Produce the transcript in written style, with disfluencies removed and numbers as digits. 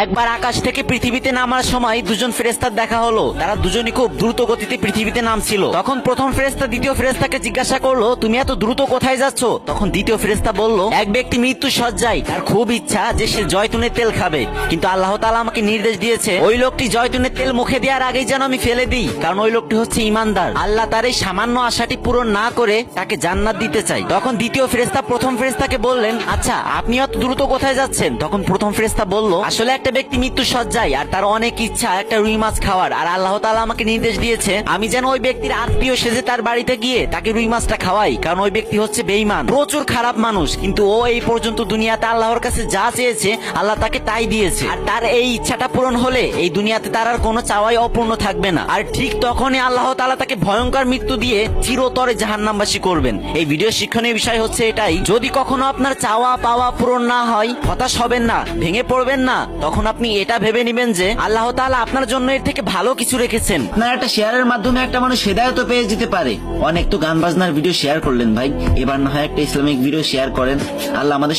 একবার আকাশ থেকে পৃথিবীতে নামার সময় দুজন ফেরেশতার দেখা হলো। তারা দুজনই খুব দ্রুত গতিতে পৃথিবীতে নামছিল। তখন প্রথম ফেরেশতা দ্বিতীয় ফেরেশতাকে জিজ্ঞাসা করলো, তুমি এত দ্রুত কোথায় যাচ্ছ? তখন দ্বিতীয় ফেরেশতা বলল, এক ব্যক্তি মৃত্যু সজ্জায়, তার খুব ইচ্ছা যে সে জয়তুনের তেল খাবে, কিন্তু আল্লাহ তাআলা আমাকে নির্দেশ দিয়েছে ওই লোকটি জয়তুনের তেল মুখে দেওয়ার আগেই যেন আমি ফেলে দিই, কারণ ওই লোকটি হচ্ছে ঈমানদার। আল্লাহ তার এই সামান্য আশাটি পূরণ না করে তাকে জান্নাত দিতে চাই। তখন দ্বিতীয় ফেরেশতা প্রথম ফেরেশতাকে বললেন, আচ্ছা আপনি এত দ্রুত কোথায় যাচ্ছেন? তখন প্রথম ফেরেশতা বলল, আসলে একটা ব্যক্তি মৃত্যু সজ্জায়, আর তার অনেক ইচ্ছা একটা রুই মাছ খাওয়ার, আর আল্লাহ তাআলা আমাকে নির্দেশ দিয়েছে আমি যেন ওই ব্যক্তির আত্মীয় সেজে তার বাড়িতে গিয়ে তাকে রুই মাছটা খাওয়াই, কারণ ওই ব্যক্তি হচ্ছে বেঈমান, প্রচুর খারাপ মানুষ, কিন্তু ও এই পর্যন্ত দুনিয়াতে আল্লাহর কাছে যা চেয়েছে আল্লাহ তাকে তাই দিয়েছে, আর তার এই ইচ্ছাটা পূরণ হলে এই দুনিয়াতে তার আর কোনো চাওয়াই অপূর্ণ থাকবে না। আর ঠিক তখনই আল্লাহ তাআলা তাকে ভয়ঙ্কর মৃত্যু দিয়ে চিরতরে জাহান্নামবাসী করবেন। এই ভিডিও শিক্ষণীয় বিষয় হচ্ছে এটাই, যদি কখনো আপনার চাওয়া পাওয়া পূরণ না হয় হতাশ হবেন না, ভেঙে পড়বেন না, তখন আপনি এটা ভেবে নেবেন যে আল্লাহ তাআলা আপনার জন্য এর থেকে ভালো কিছু রেখেছেন। আপনার একটা শেয়ারের মাধ্যমে একটা মানুষ হেদায়েত পেয়ে যেতে পারে। অনেক তো গান বাজনার ভিডিও শেয়ার করলেন ভাই, এবার না হয় একটা ইসলামিক ভিডিও শেয়ার করেন। আল্লাহ আমাদের